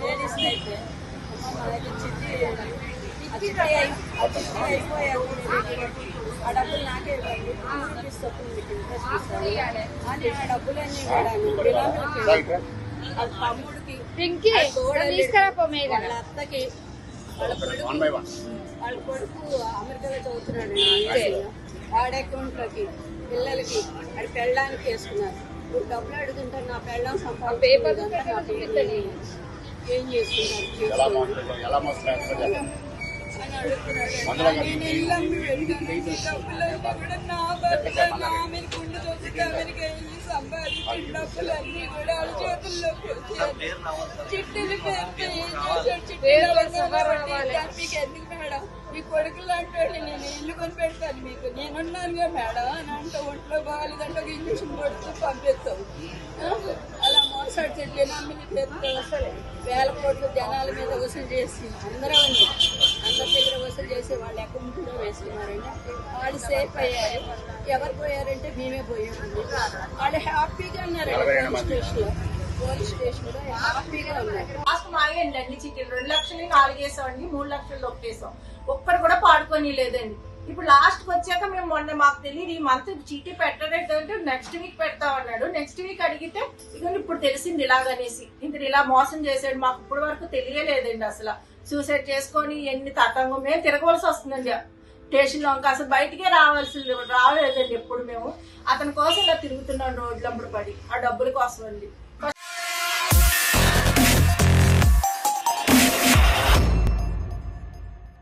Ladies అయితే మా దగ్గర చిట్టి అయిపోయాక ఆ డబ్బులు నాకే ఇవ్వండి ఇంట్రెస్ట్ ఇస్తాను అని ఆ డబ్బులన్నీ వాళ్ళ తమ్ముడికి వాళ్ళ అత్తకి వాళ్ళ కొడుకు అమెరికాలో చదువుతున్నాడు వాడి అకౌంట్లోకి పిల్లలకి అది పెళ్ళడానికి వేసుకున్నారు. ఇప్పుడు డబ్బులు అడుగుతుంటారు నా పెళ్ళం సంపాదించారు ఏం చేసుకుంటారు అని అడుగుతున్నాడు. నేను ఇల్లమ్మి వెళ్ళాను నా భర్త నా మీద గుండె చూసి అమెరికా వెళ్ళి సంపాదించిన డబ్బులన్నీ కూడా వాళ్ళ చేతుల్లోకి వచ్చాయి. చిట్టీలు మీకు ఎందుకు మేడం మీ కొడుకులు అంటే నేను ఇల్లు కొని పెడతాను మీకు నేనున్నానుగా మేడం అని అంటే ఒంట్లో బాగాలేదంటే ఒక ఇంజక్షన్ కొడుతూ పంపిస్తాం. అలా మోసాడు చెట్లు నమ్మిని పేరుతో వేల కోట్లు జనాల మీద వసూలు చేసి అందరూ ఉంది అందరి దగ్గర వసూలు చేసి వాళ్ళ అకౌంట్లో వేసుకున్నారండి. వాళ్ళు సేఫ్ అయ్యారు. ఎవరు పోయారంటే మేమే పోయామండి. వాళ్ళు హ్యాపీగా ఉన్నారండి పోలీస్ స్టేషన్ లో హ్యాపీగా ఉన్నారు. లాస్ట్ మాయండి అన్ని చీటీలు 2 లక్షలు 4 వేసామండి 3 లక్షలు ఒప్పేసాం. ఒక్కడు కూడా పాడుకొని లేదండి. ఇప్పుడు లాస్ట్ కి వచ్చాక మేము మొన్న మాకు తెలియదు ఈ మంత్ చీటీ పెట్టడంటే నెక్స్ట్ వీక్ పెడతామన్నాడు. నెక్స్ట్ వీక్ అడిగితే ఇక ఇప్పుడు తెలిసింది ఇలాగనేసి ఇంత ఇలా మోసం చేసాడు. మాకు ఇప్పటి వరకు తెలియలేదండి. అసలు సూసైడ్ చేసుకొని ఎన్ని తతంగం మేము తిరగవలసి వస్తుందండి స్టేషన్ లో. ఇంకా అసలు బయటికే రాలేదండి ఎప్పుడు. మేము అతని కోసం ఇలా తిరుగుతున్నాం రోడ్లప్పుడు పడి ఆ డబ్బుల కోసం అండి.